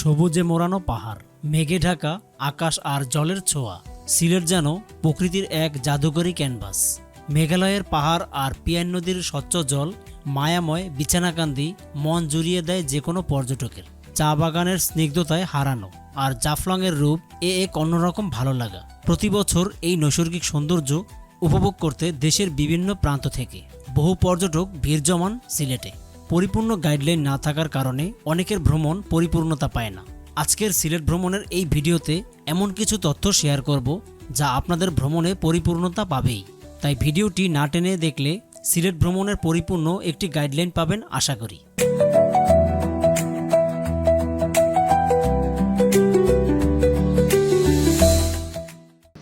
সবুজে মোড়ানো পাহাড়, মেঘে ঢাকা আকাশ আর জলের ছোঁয়া। সিলেট যেন প্রকৃতির এক জাদুকরী ক্যানভাস। মেঘালয়ের পাহাড় আর পিয়ান নদীর স্বচ্ছ জল মায়াময় বিছানাকান্দি মন জুড়িয়ে দেয় যে কোনো পর্যটকের। চা বাগানের স্নিগ্ধতায় হারানো আর জাফলংয়ের রূপ এক অন্যরকম ভালো লাগা। প্রতি বছর এই নৈসর্গিক সৌন্দর্য উপভোগ করতে দেশের বিভিন্ন প্রান্ত থেকে বহু পর্যটক ভিড় জমান সিলেটে। পরিপূর্ণ গাইডলাইন না থাকার কারণে অনেকের ভ্রমণ পরিপূর্ণতা পায় না। আজকের সিলেট ভ্রমণের এই ভিডিওতে এমন কিছু তথ্য শেয়ার করব যা আপনাদের ভ্রমণে পরিপূর্ণতা পাবেই। তাই ভিডিওটি না টেনে দেখলে সিলেট ভ্রমণের পরিপূর্ণ একটি গাইডলাইন পাবেন আশা করি।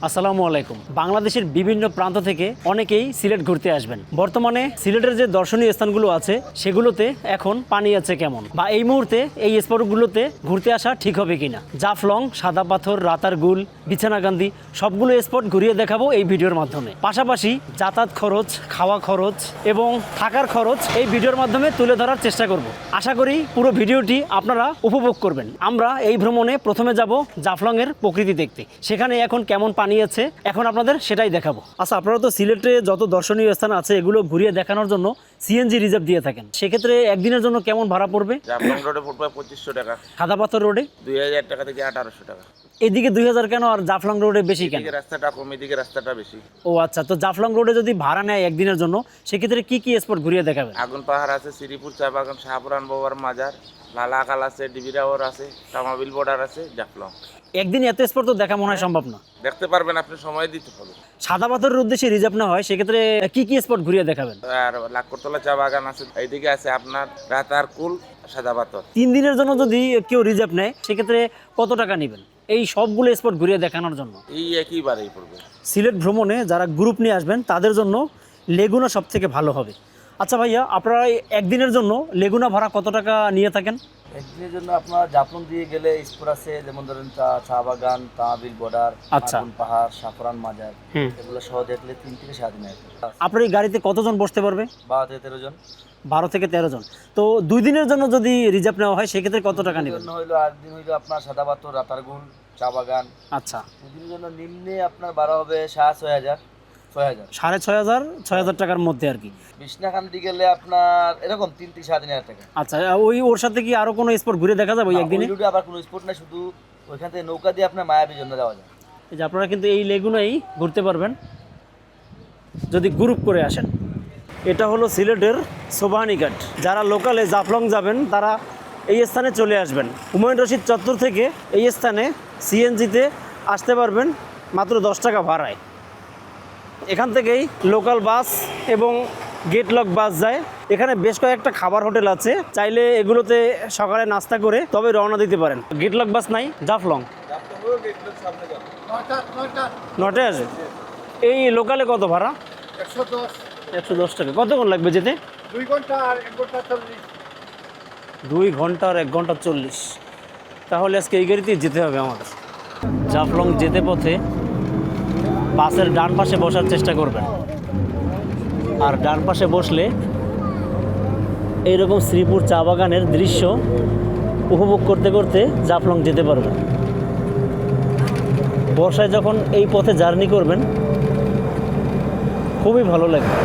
আসসালামু আলাইকুম। বাংলাদেশের বিভিন্ন প্রান্ত থেকে অনেকেই সিলেট ঘুরতে আসবেন। বর্তমানে সিলেটের যে দর্শনীয় স্থানগুলো আছে সেগুলোতে এখন পানি আছে কেমন, বা এই মুহূর্তে এই স্পটগুলোতে ঘুরতে আসা ঠিক হবে কিনা। জাফলং, সাদা পাথর, রাতারগুল, বিছানাকান্দি সবগুলো স্পট ঘুরিয়ে দেখাবো এই ভিডিওর মাধ্যমে। পাশাপাশি যাতায়াত খরচ, খাওয়া খরচ এবং থাকার খরচ এই ভিডিওর মাধ্যমে তুলে ধরার চেষ্টা করব। আশা করি পুরো ভিডিওটি আপনারা উপভোগ করবেন। আমরা এই ভ্রমণে প্রথমে যাব জাফলংয়ের প্রকৃতি দেখতে। সেখানে এখন কেমন পানি আছে এখন আপনাদের সেটাই দেখাবো। আচ্ছা, আপনারা তো সিলেটে যত দর্শনীয় স্থান আছে এগুলো ঘুরিয়ে দেখানোর জন্য সিএনজি রিজার্ভ দিয়ে থাকেন। সেক্ষেত্রে একদিনের জন্য কেমন ভাড়া পড়বে? জাফলং রোডে পড়বে 2500 টাকা, সাদা পাথর রোডে 2000 টাকা থেকে 1800 টাকা। এদিকে 2000 কেন আর জাফলং রোডে বেশি কেন? এদিকে রাস্তাটা কম, এদিকে রাস্তাটা বেশি। ও আচ্ছা, তো জাফলং রোডে যদি ভাড়া নেয় একদিনের জন্য সেক্ষেত্রে কি কি স্পট ঘুরিয়ে দেখাবেন? আগুন পাহাড় আছে, শ্রীপুর চা বাগান, শাহপুরান বাবার মাজার, লালাকাল আছে, ডিবিরাওয়ার আছে, তামাবিল বর্ডার আছে, জাফলং। একদিন এত স্পট তো দেখা মনে হয় সম্ভব না। দেখতে পারবেন, আপনি সময় দিতে হবে। সাদা পাথরের উদ্দেশ্যে রিজার্ভ না হয় সেক্ষেত্রে কি কি স্পট ঘুরিয়ে দেখাবেন? আর লাকড়তলা চা বাগান আছে, এইদিকে আছে আপনার রাতারকুল, সাদা পাথর। 3 দিনের জন্য যদি কেউ রিজার্ভ নেয় সেক্ষেত্রে কত টাকা নেবেন এই সবগুলো স্পট ঘুরিয়ে দেখানোর জন্য? এই একইবারেই পড়বে। সিলেট ভ্রমণে যারা গ্রুপ নিয়ে আসবেন তাদের জন্য লেগুনা সব থেকে ভালো হবে। আচ্ছা ভাইয়া, আপনারা একদিনের জন্য লেগুনা ভাড়া কত টাকা নিয়ে থাকেন? একদিনের জন্য আপনার জাফলং দিয়ে গেলে স্পোর আছে, যেমন ধরেন চা বাগান, তামাবিল বর্ডার, আচ্ছা, আগুন পাহাড়, শাহপুরান মাজার, এগুলো সহ দেখলে 3 থেকে 7 দিন আছে। আপনার এই গাড়িতে কতজন বসতে পারবে? 12 থেকে 13 জন। 12 থেকে 13 জন। তো 2 দিনের জন্য যদি রিজার্ভ নেওয়া হয় সেক্ষেত্রে কত টাকা নেবেন? হইলো একদিন হইলো আপনার সাদা পাথর, রাতারগুল, চা বাগান। আচ্ছা, 2 দিনের জন্য নিম্নে আপনার ভাড়া হবে 6,500 6,500 টাকার মধ্যে আর কি। বিছনাকান্দি গেলে আপনার এরকম 3 থেকে 7 দিনের টাকা। আচ্ছা, ওর সাথে কি আরো কোনো স্পট ঘুরে দেখা যাবে ওই একদিনে? ওই রুটে আবার কোনো স্পট নাই, শুধু ওইখান থেকে নৌকা দিয়ে আপনার মায়াবী জন্য যাওয়া যায়। এই যে আপনারা কিন্তু এই লেগুনাই ঘুরতে পারবেন যদি গ্রুপ করে আসেন। এটা হলো সিলেটের সোবাহানীঘাট। যারা লোকালে জাফলং যাবেন তারা এই স্থানে চলে আসবেন। হুমায়ুন রশিদ চত্বর থেকে এই স্থানে সিএনজিতে আসতে পারবেন মাত্র 10 টাকা ভাড়ায়। এখান থেকেই লোকাল বাস এবং গেটলক বাস যায়। এখানে বেশ কয়েকটা খাবার হোটেল আছে, চাইলে এগুলোতে সকালে নাস্তা করে তবে রওনা দিতে পারেন। গেটলক বাস নাই জাফলং? 9টায় আসে। এই লোকালে কত ভাড়া? 110 টাকা। কতক্ষণ লাগবে যেতে? 2 ঘন্টা আর 1 ঘন্টা 40। 2 ঘন্টা আর 1 ঘন্টা 40। তাহলে আজকে এই গাড়িতেই যেতে হবে আমাদের। জাফলং যেতে পথে বাসের ডান পাশে বসার চেষ্টা করবেন, আর ডান পাশে বসলে এইরকম শ্রীপুর চা বাগানের দৃশ্য উপভোগ করতে করতে জাফলং যেতে পারবেন। বর্ষায় যখন এই পথে জার্নি করবেন খুবই ভালো লাগবে।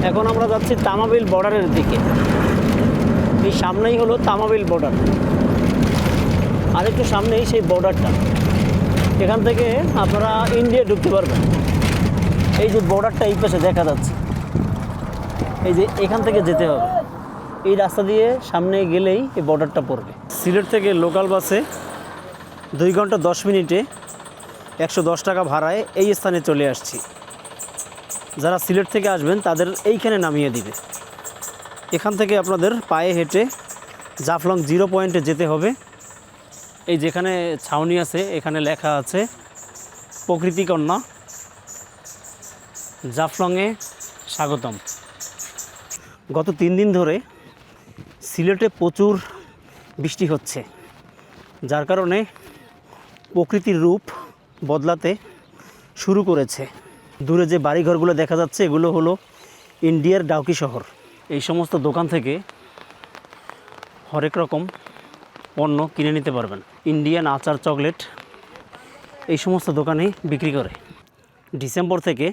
এখন আমরা যাচ্ছি তামাবিল বর্ডারের দিকে। এই সামনেই হলো তামাবিল বর্ডার, আর একটু সামনেই সেই বর্ডারটা। এখান থেকে আপনারা ইন্ডিয়া ঢুকতে পারবেন। এই যে বর্ডারটা এই পাশে দেখা যাচ্ছে, এই যে এখান থেকে যেতে হবে। এই রাস্তা দিয়ে সামনে গেলেই এই বর্ডারটা পড়বে। সিলেট থেকে লোকাল বাসে 2 ঘন্টা 10 মিনিটে 110 টাকা ভাড়ায় এই স্থানে চলে আসছি। যারা সিলেট থেকে আসবেন তাদের এইখানে নামিয়ে দিবে। এখান থেকে আপনাদের পায়ে হেঁটে জাফলং 0 পয়েন্টে যেতে হবে। এই যেখানে ছাউনি আছে এখানে লেখা আছে প্রকৃতিকন্যা জাফলংয়ে স্বাগতম। গত 3 দিন ধরে সিলেটে প্রচুর বৃষ্টি হচ্ছে, যার কারণে প্রকৃতির রূপ বদলাতে শুরু করেছে। দূরে যে বাড়িঘরগুলো দেখা যাচ্ছে এগুলো হলো ইন্ডিয়ার ডাউকি শহর। এই সমস্ত দোকান থেকে হরেক রকম পণ্য কিনে নিতে পারবেন। ইন্ডিয়ান আচার, চকলেট এই সমস্ত দোকানে বিক্রি করে। ডিসেম্বর থেকে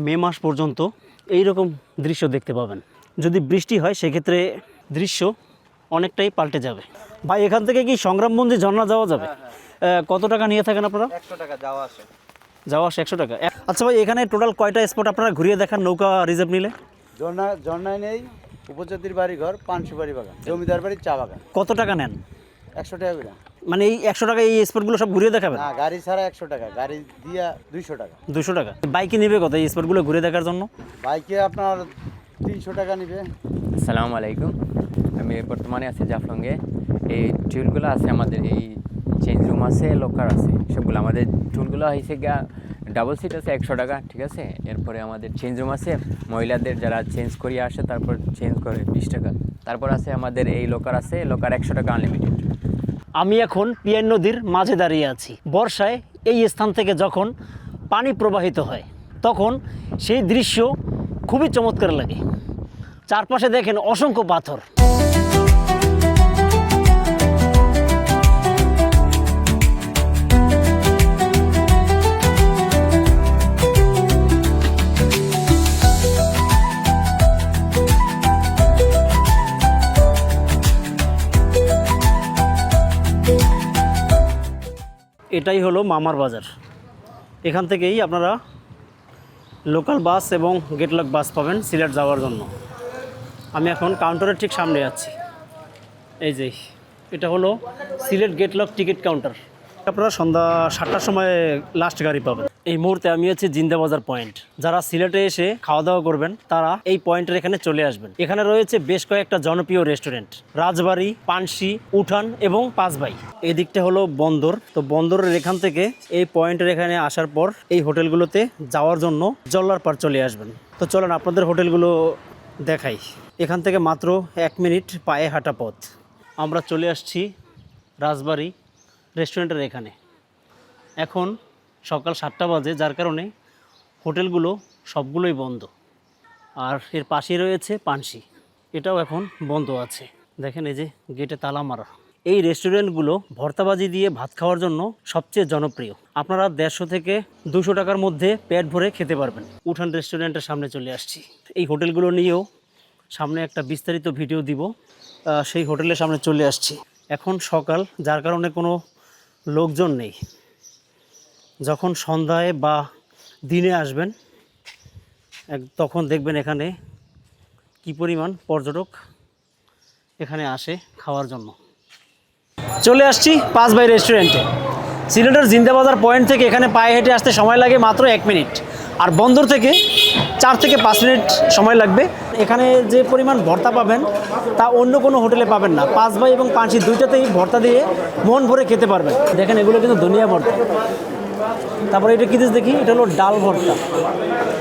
মে মাস পর্যন্ত এই রকম দৃশ্য দেখতে পাবেন। যদি বৃষ্টি হয় সেক্ষেত্রে দৃশ্য অনেকটাই পাল্টে যাবে। ভাই, এখান থেকে কি সংগ্রামবন্দি ঝর্ণা যাওয়া যাবে? কত টাকা নিয়ে থাকেন আপনারা? 100 টাকা যাওয়া আসে। যাওয়া আসে 100 টাকা। আচ্ছা ভাই, এখানে টোটাল কয়টা স্পট আপনারা ঘুরিয়ে দেখান নৌকা রিজার্ভ নিলে? ঝর্ণায় নেই, উপজাতির বাড়ি ঘর, পান সুপারি বাগান, জমিদার বাড়ির চা বাগান। কত টাকা নেন? 100 টাকা করে। মানে এই 100 টাকা এই স্পটগুলো সব ঘুরিয়ে দেখাবেন? না, গাড়ি ছাড়া 100 টাকা, গাড়ি দিয়া 200 টাকা। 200 টাকা। বাইকে নেবে কত এই স্পটগুলো ঘুরে দেখার জন্য? বাইকে আপনার 300 টাকা নিবে। আসসালামু আলাইকুম। আমি বর্তমানে আছি জাফলংয়ে। এই টুলগুলো আছে আমাদের, এই চেঞ্জ রুম আছে, লকার আছে, সবগুলো আমাদের টুলগুলো হয়েছে গিয়া ডাবল সিট আছে 100 টাকা, ঠিক আছে। এরপরে আমাদের চেঞ্জ রুম আছে, মহিলাদের যারা চেঞ্জ করিয়ে আসে তারপর চেঞ্জ করে 20 টাকা। তারপর আছে আমাদের এই লকার আছে, লকার 100 টাকা আনলিমিটেড। আমি এখন পিয়ান নদীর মাঝে দাঁড়িয়ে আছি। বর্ষায় এই স্থান থেকে যখন পানি প্রবাহিত হয় তখন সেই দৃশ্য খুবই চমৎকার লাগে। চারপাশে দেখেন অসংখ্য পাথর। এটাই হলো মামার বাজার। এখান থেকেই আপনারা লোকাল বাস এবং গেটলক বাস পাবেন সিলেট যাওয়ার জন্য। আমি এখন কাউন্টারের ঠিক সামনে আছি। এই যে এটা হলো সিলেট গেটলক টিকিট কাউন্টার। আপনারা সন্ধ্যা 7টার সময় লাস্ট গাড়ি পাবেন। এই মুহূর্তে আমি আছি জিন্দাবাজার পয়েন্ট। যারা সিলেটে এসে খাওয়া দাওয়া করবেন তারা এই পয়েন্টের এখানে চলে আসবেন। এখানে রয়েছে বেশ কয়েকটা জনপ্রিয় রেস্টুরেন্ট, রাজবাড়ি, পানসি, উঠান এবং পাঁচবাই। এই দিকটা হলো বন্দর। তো বন্দরের এখান থেকে এই পয়েন্টের এখানে আসার পর এই হোটেলগুলোতে যাওয়ার জন্য জল্লার পার চলে আসবেন। তো চলেন আপনাদের হোটেলগুলো দেখাই। এখান থেকে মাত্র 1 মিনিট পায়ে হাঁটা পথ। আমরা চলে আসছি রাজবাড়ি রেস্টুরেন্টের এখানে। এখন সকাল 7টা বাজে, যার কারণে হোটেলগুলো সবগুলোই বন্ধ। আর এর পাশেই রয়েছে পানসি, এটাও এখন বন্ধ আছে। দেখেন এই যে গেটে তালা মারা। এই রেস্টুরেন্টগুলো ভর্তাবাজি দিয়ে ভাত খাওয়ার জন্য সবচেয়ে জনপ্রিয়। আপনারা 150 থেকে 200 টাকার মধ্যে পেট ভরে খেতে পারবেন। উঠান রেস্টুরেন্টের সামনে চলে আসছি। এই হোটেলগুলো নিয়েও সামনে একটা বিস্তারিত ভিডিও দিব। সেই হোটেলের সামনে চলে আসছি। এখন সকাল, যার কারণে কোনো লোকজন নেই। যখন সন্ধ্যায় বা দিনে আসবেন তখন দেখবেন এখানে কি পরিমাণ পর্যটক এখানে আসে খাওয়ার জন্য। চলে আসছি পাঁচবাই রেস্টুরেন্টে। সিলেটের জিন্দাবাজার পয়েন্ট থেকে এখানে পায়ে হেঁটে আসতে সময় লাগে মাত্র 1 মিনিট, আর বন্দর থেকে 4 থেকে 5 মিনিট সময় লাগবে। এখানে যে পরিমাণ ভর্তা পাবেন তা অন্য কোনো হোটেলে পাবেন না। পাঁচবাই এবং পানসি দুইটাতেই ভর্তা দিয়ে মন ভরে খেতে পারবেন। দেখেন এগুলো কিন্তু ধনিয়া ভর্তা। তারপরে এটা কী দিস দেখি, এটা হলো ডাল ভর্তা।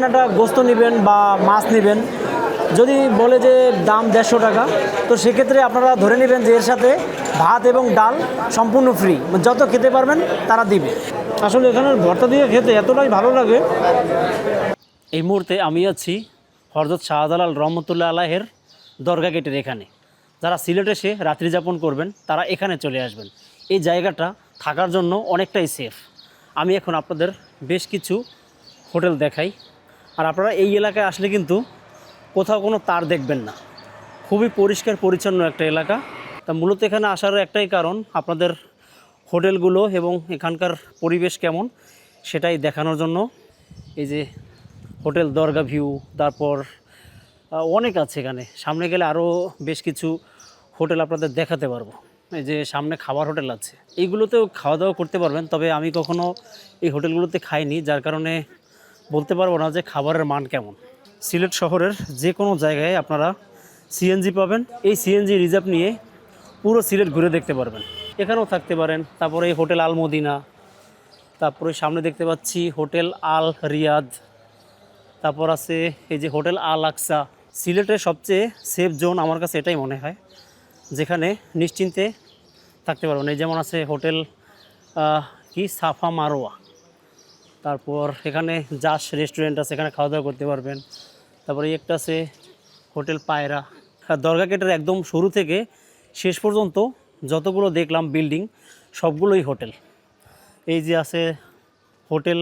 একটা গোস্ত নেবেন বা মাছ নেবেন, যদি বলে যে দাম 150 টাকা, তো সেক্ষেত্রে আপনারা ধরে নেবেন যে এর সাথে ভাত এবং ডাল সম্পূর্ণ ফ্রি, যত খেতে পারবেন তারা দিবে। আসলে এখানের ভর্তা দিয়ে খেতে এতটাই ভালো লাগে। এই মুহূর্তে আমি আছি হযরত শাহজালাল রহমতুল্লাহ আলাইহের দরগা গেটের এখানে। যারা সিলেটে এসে রাত্রি যাপন করবেন তারা এখানে চলে আসবেন। এই জায়গাটা থাকার জন্য অনেকটাই সেফ। আমি এখন আপনাদের বেশ কিছু হোটেল দেখাই। আর আপনারা এই এলাকায় আসলে কিন্তু কোথাও কোনো তার দেখবেন না। খুবই পরিষ্কার পরিচ্ছন্ন একটা এলাকা। তা মূলত এখানে আসার একটাই কারণ, আপনাদের হোটেলগুলো এবং এখানকার পরিবেশ কেমন সেটাই দেখানোর জন্য। এই যে হোটেল দরগা ভিউ, তারপর অনেক আছে এখানে। সামনে গেলে আরও বেশ কিছু হোটেল আপনাদের দেখাতে পারবো। এই যে সামনে খাবার হোটেল আছে, এইগুলোতেও খাওয়া দাওয়া করতে পারবেন। তবে আমি কখনো এই হোটেলগুলোতে খাইনি, যার কারণে বলতে পারবো না যে খাবারের মান কেমন। সিলেট শহরের যে কোনো জায়গায় আপনারা সিএনজি পাবেন। এই সিএনজি রিজার্ভ নিয়ে পুরো সিলেট ঘুরে দেখতে পারবেন। এখানেও থাকতে পারেন। তারপরে এই হোটেল আল মদিনা, তারপরে সামনে দেখতে পাচ্ছি হোটেল আল রিয়াদ, তারপর আছে এই যে হোটেল আল আকসা। সিলেটের সবচেয়ে সেফ জোন আমার কাছে এটাই মনে হয়, যেখানে নিশ্চিন্তে থাকতে পারবেন। এই যেমন আছে হোটেল কি সাফা মারোয়া, তারপর এখানে জাস রেস্টুরেন্ট আছে, এখানে খাওয়া দাওয়া করতে পারবেন। তারপরে এই একটা আছে হোটেল পায়রা। দরগা গেটের একদম শুরু থেকে শেষ পর্যন্ত যতগুলো দেখলাম বিল্ডিং সবগুলোই হোটেল। এই যে আছে হোটেল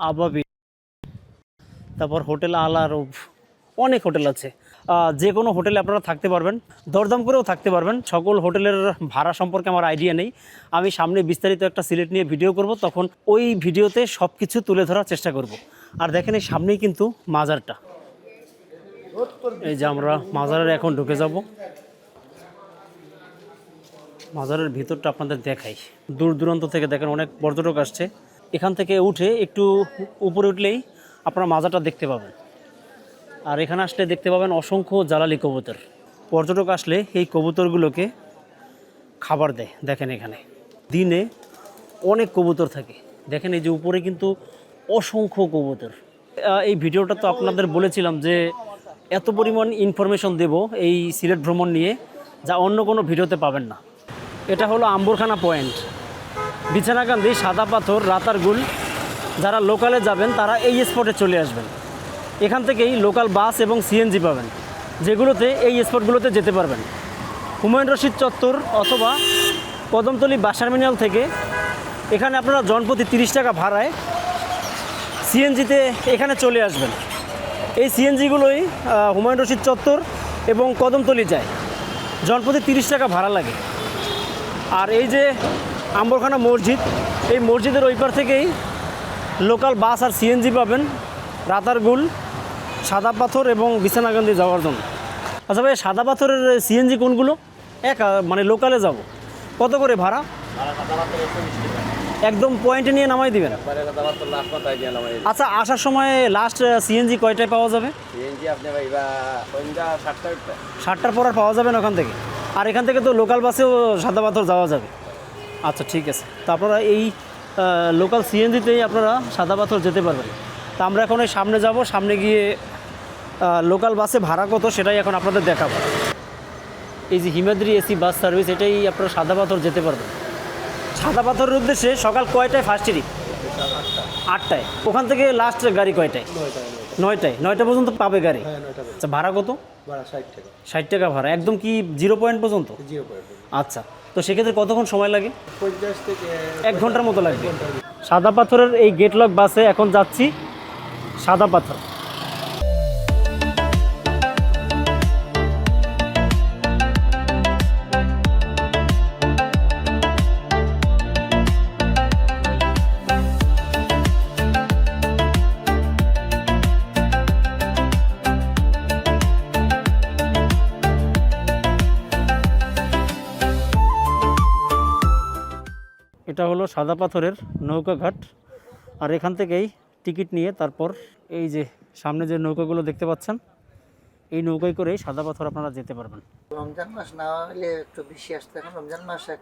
আবাবি, তারপর হোটেল আল আরব, অনেক হোটেল আছে। যে কোনো হোটেলে আপনারা থাকতে পারবেন, দরদাম করেও থাকতে পারবেন। সকল হোটেলের ভাড়া সম্পর্কে আমার আইডিয়া নেই, আমি সামনে বিস্তারিত একটা সিলেট নিয়ে ভিডিও করব, তখন ওই ভিডিওতে সব কিছু তুলে ধরার চেষ্টা করব। আর দেখেন এই সামনেই কিন্তু মাজারটা, এই যে আমরা মাজারের এখন ঢুকে যাব। মাজারের ভিতরটা আপনাদের দেখাই, দূর দূরান্ত থেকে দেখেন অনেক পর্যটক আসছে। এখান থেকে উঠে একটু উপরে উঠলেই আপনারা মাজারটা দেখতে পাবেন। আর এখানে আসলে দেখতে পাবেন অসংখ্য জ্বালালি কবুতর। পর্যটক আসলে এই কবুতরগুলোকে খাবার দেয়। দেখেন এখানে দিনে অনেক কবুতর থাকে, দেখেন এই যে উপরে কিন্তু অসংখ্য কবুতর। এই ভিডিওটা তো আপনাদের বলেছিলাম যে এত পরিমাণ ইনফরমেশন দেব এই সিলেট ভ্রমণ নিয়ে, যা অন্য কোনো ভিডিওতে পাবেন না। এটা হলো আম্বরখানা পয়েন্ট, বিছানাকান্দি, সাদা পাথর, রাতারগুল। যারা লোকালে যাবেন তারা এই স্পটে চলে আসবেন। এখান থেকেই লোকাল বাস এবং সিএনজি পাবেন, যেগুলোতে এই স্পটগুলোতে যেতে পারবেন। হুমায়ুন রশিদ চত্বর অথবা কদমতলী বাস টার্মিনাল থেকে এখানে আপনারা জনপ্রতি 30 টাকা ভাড়ায় সিএনজিতে এখানে চলে আসবেন। এই সিএনজিগুলোই হুমায়ুন রশিদ চত্বর এবং কদমতলী যায়, জনপ্রতি 30 টাকা ভাড়া লাগে। আর এই যে আম্বরখানা মসজিদ, এই মসজিদের ওই পার থেকেই লোকাল বাস আর সিএনজি পাবেন রাতারগুল, সাদা পাথর এবং বিছানাকান্দি যাওয়ার জন্য। আচ্ছা ভাই, সাদা পাথরের সিএনজি কোনগুলো? মানে লোকালে যাব, কত করে ভাড়া? একদম পয়েন্টে নিয়ে নামাই দিবেন? আচ্ছা, আসার সময় লাস্ট সিএনজি কয়টায় পাওয়া যাবে? সিএনজি আপনি ভাইবা সন্ধ্যা 7টার পর আর পাওয়া যাবে না ওখান থেকে? আর এখান থেকে তো লোকাল বাসেও সাদা পাথর যাওয়া যাবে। আচ্ছা ঠিক আছে, তো আপনারা এই লোকাল সিএনজিতেই আপনারা সাদা পাথর যেতে পারবেন। তা আমরা এখন এই সামনে যাব, সামনে গিয়ে লোকাল বাসে ভাড়া কত সেটাই এখন আপনাদের দেখাবো। এই যে হিমাদ্রি এসি বাস সার্ভিস, এটাই আপনারা সাদা পাথর যেতে পারবেন। সাদা পাথরের উদ্দেশ্যে সকাল কয়টায় ফার্স্ট ট্রিপ? 8টায়। ওখান থেকে লাস্ট গাড়ি কয়টায়? 9টায়। 9টা পর্যন্ত পাবে গাড়ি? আচ্ছা, ভাড়া কত? 60 টাকা ভাড়া, একদম কি 0 পয়েন্ট পর্যন্ত? আচ্ছা, তো সেক্ষেত্রে কতক্ষণ সময় লাগে? 50 থেকে 1 ঘন্টার মতো লাগবে। সাদা পাথরের এই গেটলক বাসে এখন যাচ্ছি সাদা পাথর। এটা হলো সাদা পাথরের নৌকাঘাট। আর এখান থেকেই টিকিট নিয়ে তারপর এই যে সামনে যে নৌকাগুলো দেখতে পাচ্ছেন, এই নৌকায় করেই সাদা পাথর আপনারা যেতে পারবেন। রমজান মাস না হলে একটু বেশি আসতে, এখন রমজান মাসে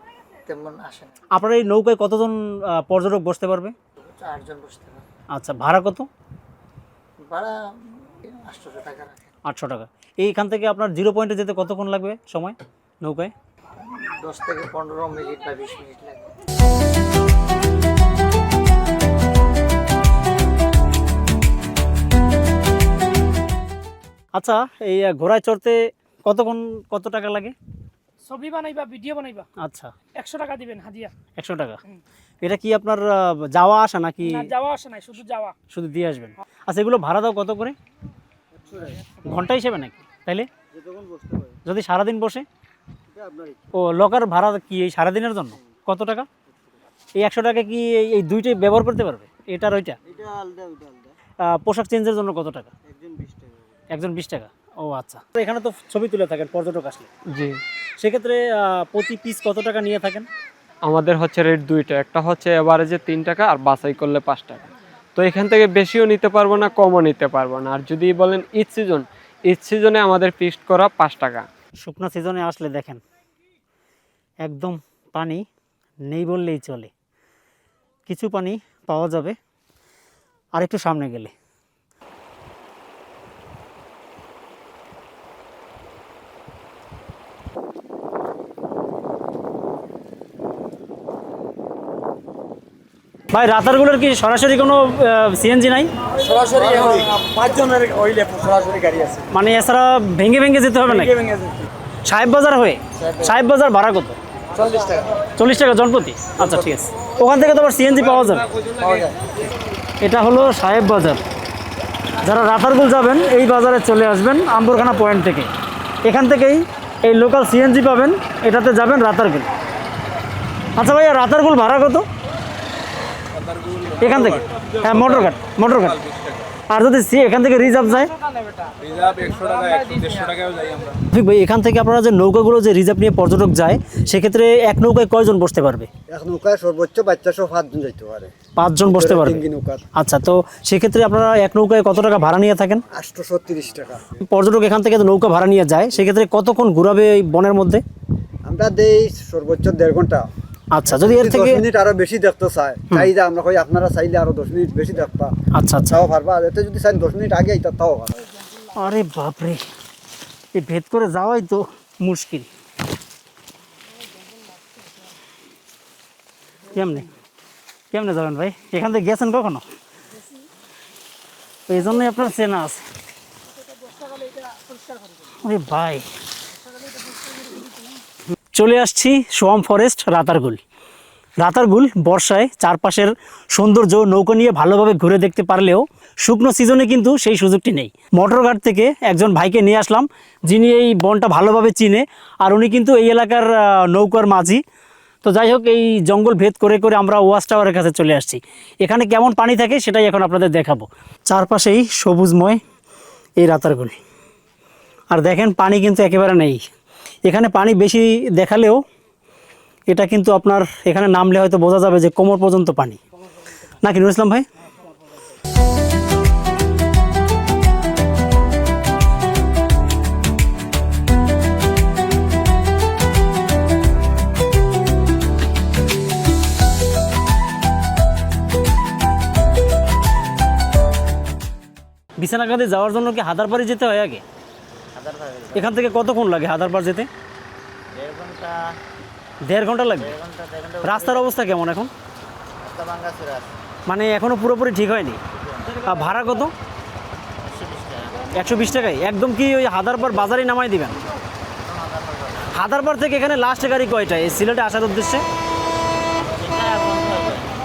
তেমন আসে না। আপনার এই নৌকায় কতজন পর্যটক বসতে পারবে? 8 জন বসতে পারে। আচ্ছা, ভাড়া কত? ভাড়া 800 টাকা রাখে। 800 টাকা। এইখান থেকে আপনার 0 পয়েন্টে যেতে কতক্ষণ লাগবে সময় নৌকায়? 10 থেকে 15 মিনিট বা 20 মিনিট লাগে। আচ্ছা, এই ঘোড়ায় চড়তে কত টাকা লাগে? ছবি বানাইবা, ভিডিও বানাইবা, আচ্ছা 100 টাকা দিবেন হাদিয়া। 100 টাকা। এটা কি আপনার যাওয়া আসা নাকি? না, যাওয়া আসে নাই, শুধু যাওয়া। শুধু দিয়ে আসবেন? আচ্ছা, এগুলো ভাড়া দাও কত করে? ঘন্টা হিসেবে নাকি? তাইলে যদি সারাদিন বসে? ও, লকার ভাড়া কি এই সারাদিনের জন্য কত টাকা? এই 100 টাকা কি এই দুইটাই ব্যবহার করতে পারবে, এটা আর ওইটা? পোশাক চেঞ্জের জন্য কত টাকা? একজন 20 টাকা। ও আচ্ছা, তো এখানে তো ছবি তুলে থাকেন পর্যটক আসলে? জি, সেক্ষেত্রে প্রতি পিস কত টাকা নিয়ে থাকেন? আমাদের হচ্ছে রেট দুইটা, একটা হচ্ছে এভারেজে 3 টাকা আর বাছাই করলে 5 টাকা। তো এখান থেকে বেশিও নিতে পারবো না, কমও নিতে পারবো না। আর যদি বলেন ঈদ সিজনে আমাদের ফিক্সড করা 5 টাকা। শুকনা সিজনে আসলে দেখেন একদম পানি নেই বললেই চলে। কিছু পানি পাওয়া যাবে আর একটু সামনে গেলে। ভাই রাতারগুলোর কি সরাসরি কোনো সিএনজি নাই? সরাসরি 5 জনের হইলে সরাসরি গাড়ি আছে। মানে এছাড়া ভেঙে ভেঙে যেতে হবে না? সাহেব বাজার হয়ে সাহেব বাজার ভাড়া কত? 40 টাকা। 40 টাকা জনপ্রতি? আচ্ছা ঠিক আছে, ওখান থেকে তো আবার সিএনজি পাওয়া যাবে। এটা হলো সাহেব বাজার। যারা রাতারগুল যাবেন এই বাজারে চলে আসবেন আম্বরখানা পয়েন্ট থেকে, এখান থেকেই এই লোকাল সিএনজি পাবেন, এটাতে যাবেন রাতারগুল। আচ্ছা ভাইয়া রাতারগুল ভাড়া কত এখান থেকে? হ্যাঁ মোটর কাট। আর যদি এখান থেকে রিজার্ভ যায়? ঠিক ভাই, এখান থেকে আপনারা যে নৌকাগুলো যে রিজার্ভ নিয়ে পর্যটক যায় সেক্ষেত্রে এক নৌকায় কয়জন বসতে পারবে? এক নৌকায় সর্বোচ্চ বাচ্চাসহ 5 জন যাইতে পারে। 5 জন বসতে পারবে। আচ্ছা, তো সেক্ষেত্রে আপনারা এক নৌকায় কত টাকা ভাড়া নিয়ে থাকেন? 830 টাকা। পর্যটক এখান থেকে নৌকা ভাড়া নিয়ে যায়, সেক্ষেত্রে কতক্ষণ ঘুরাবে এই বনের মধ্যে? আমরা দেই সর্বোচ্চ 1.5 ঘন্টা। আচ্ছা, যদি এর থেকে 10 মিনিট আরো বেশি দেখতে চাই চাইলে আমরা কই আপনারা চাইলে আরো 10 মিনিট বেশি দেখবা। আচ্ছা তাও পারবা, আর এতে যদি চাই 10 মিনিট আগে আইতা তাও পারবা। আরে বাপরে, এই ভেদ করে যাওয়াই তো মুশকিল। কেমনে যাবেন ভাই? এখান থেকে গেছেন কখনো? এই জন্যই আপনার চেনা আছে। আরে ভাই, চলে আসছি সোয়াম ফরেস্ট রাতারগুল বর্ষায় চারপাশের সৌন্দর্য নৌকা নিয়ে ভালোভাবে ঘুরে দেখতে পারলেও শুকনো সিজনে কিন্তু সেই সুযোগটি নেই। মোটরঘাট থেকে একজন ভাইকে নিয়ে আসলাম যিনি এই বনটা ভালোভাবে চিনে, আর উনি কিন্তু এই এলাকার নৌকার মাঝি। তো যাই হোক, এই জঙ্গল ভেদ করে করে আমরা ওয়াচ টাওয়ারের কাছে চলে আসছি। এখানে কেমন পানি থাকে সেটাই এখন আপনাদের দেখাবো। চারপাশেই সবুজময় এই রাতারগুল, আর দেখেন পানি কিন্তু একেবারে নেই। এখানে পানি বেশি দেখালেও এটা কিন্তু আপনার এখানে নামলে হয়তো বোঝা যাবে যে কোমর পর্যন্ত পানি, নাকি নুরুল ইসলাম ভাই? বিছানাকান্দি যাওয়ার জন্য কি হাদারপাড়ি যেতে হয় আগে? এখান থেকে কতক্ষণ লাগে হাদারপাড় যেতে? 1.5 ঘন্টা লাগবে। রাস্তার অবস্থা কেমন এখন? মানে এখনো পুরোপুরি ঠিক হয়নি। আর ভাড়া কত? 120 টাকায় একদম কি ওই হাদারপাড় বাজারেই নামাই দিবেন? হাদারপাড় থেকে এখানে লাস্ট গাড়ি কয়টা এই সিলেটে আসার উদ্দেশ্যে?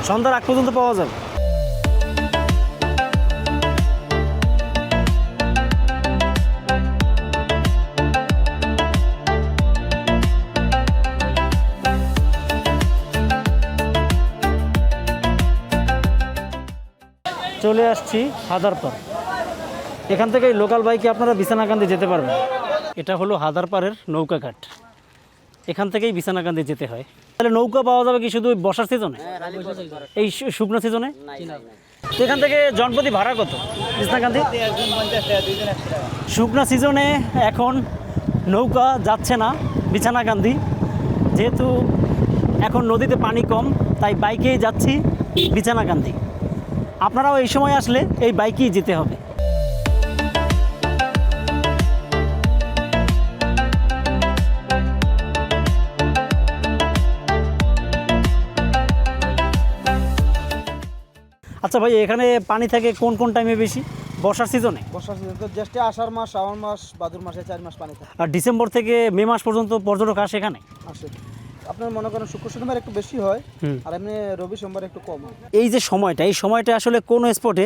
সন্ধ্যার আগ পর্যন্ত পাওয়া যাবে। চলে আসছি হাদারপাড়। এখান থেকে লোকাল বাইকে আপনারা বিছানাকান্দি যেতে পারবেন। এটা হলো হাদারপাড়ের নৌকাঘাট, এখান থেকেই বিছানাকান্দি যেতে হয়। তাহলে নৌকা পাওয়া যাবে কি শুধু বর্ষার সিজনে? এই শুকনো সিজনে? এখান থেকে জনপ্রতি ভাড়া কত বিছানাকান্দি? শুকনো সিজনে এখন নৌকা যাচ্ছে না বিছানাকান্দি, যেহেতু এখন নদীতে পানি কম, তাই বাইকেই যাচ্ছি বিছানাকান্দি। আপনারাও এই সময় আসলে এই বাইকেই যেতে হবে। আচ্ছা ভাই, এখানে পানি থাকে কোন কোন টাইমে বেশি? বর্ষার সিজনে? বর্ষা সিজন তো জ্যৈষ্ঠে, আষাঢ় মাস, শ্রাবণ মাস, ভাদ্র মাসে 4 মাস পানি থাকে। আর ডিসেম্বর থেকে মে মাস পর্যন্ত পর্যটক আসে এখানে? আসে। আপনার মনে করেন শুক্র শনিবার একটু বেশি হয়, আর এমনি রবি সোমবার একটু কম হয়। এই যে সময়টা, এই সময়টা আসলে কোনো স্পটে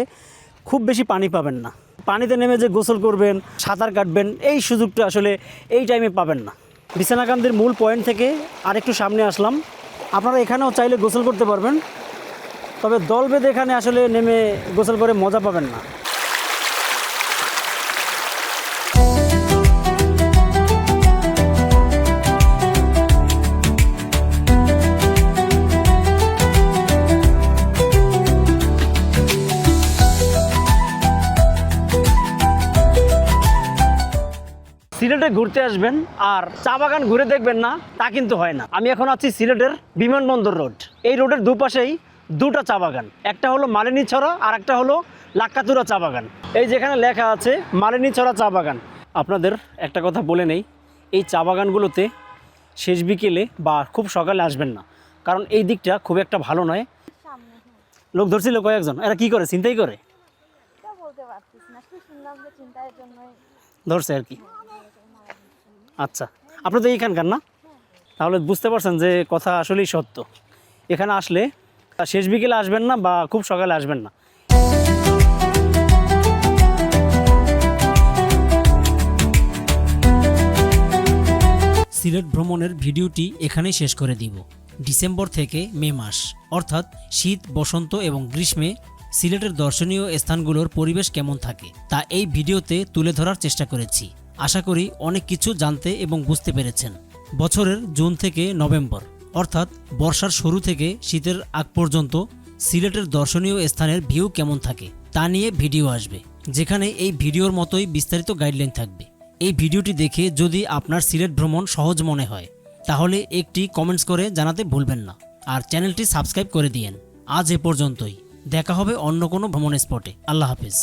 খুব বেশি পানি পাবেন না। পানিতে নেমে যে গোসল করবেন, সাঁতার কাটবেন, এই সুযোগটা আসলে এই টাইমে পাবেন না। বিছানাকান্দির মূল পয়েন্ট থেকে আরেকটু সামনে আসলাম। আপনারা এখানেও চাইলে গোসল করতে পারবেন, তবে দল বেঁধে এখানে আসলে নেমে গোসল করে মজা পাবেন না। সিলেটে ঘুরতে আসবেন আর চা বাগান ঘুরে দেখবেন না, তা কিন্তু হয় না। আমি এখন আছি সিলেটের বিমানবন্দর রোড। এই রোডের দুপাশেই দুটো চা বাগান, একটা হলো মালিনীছড়া আর একটা হলো লাক্কাতুরা চা বাগান। এই যেখানে লেখা আছে মালিনীছড়া চা বাগান। আপনাদের একটা কথা বলে নেই, এই চা বাগানগুলোতে শেষ বিকেলে বা খুব সকালে আসবেন না, কারণ এই দিকটা খুব একটা ভালো নয়। লোক ধরছিল কয়েকজন, এরা কি করে, চিন্তাই করে ধরছে আর কি। আচ্ছা, আপনি তো এইখানকার না, তাহলে বুঝতে পারছেন যে কথা আসলেই সত্য। এখানে আসলে শেষ বিকেলে আসবেন না বা খুব সকালে আসবেন না। সিলেট ভ্রমণের ভিডিওটি এখানেই শেষ করে দিব। ডিসেম্বর থেকে মে মাস অর্থাৎ শীত, বসন্ত এবং গ্রীষ্মে সিলেটের দর্শনীয় স্থানগুলোর পরিবেশ কেমন থাকে তা এই ভিডিওতে তুলে ধরার চেষ্টা করেছি। আশা করি অনেক কিছু জানতে এবং বুঝতে পেরেছেন। বছরের জুন থেকে নভেম্বর অর্থাৎ বর্ষার শুরু থেকে শীতের আগ পর্যন্ত সিলেটের দর্শনীয় স্থানের ভিউ কেমন থাকে তা নিয়ে ভিডিও আসবে, যেখানে এই ভিডিওর মতোই বিস্তারিত গাইডলাইন থাকবে। এই ভিডিওটি দেখে যদি আপনার সিলেট ভ্রমণ সহজ মনে হয় তাহলে একটি কমেন্টস করে জানাতে ভুলবেন না, আর চ্যানেলটি সাবস্ক্রাইব করে দিয়েন। আজ এ পর্যন্তই, দেখা হবে অন্য কোনো ভ্রমণ স্পটে। আল্লাহ হাফেজ।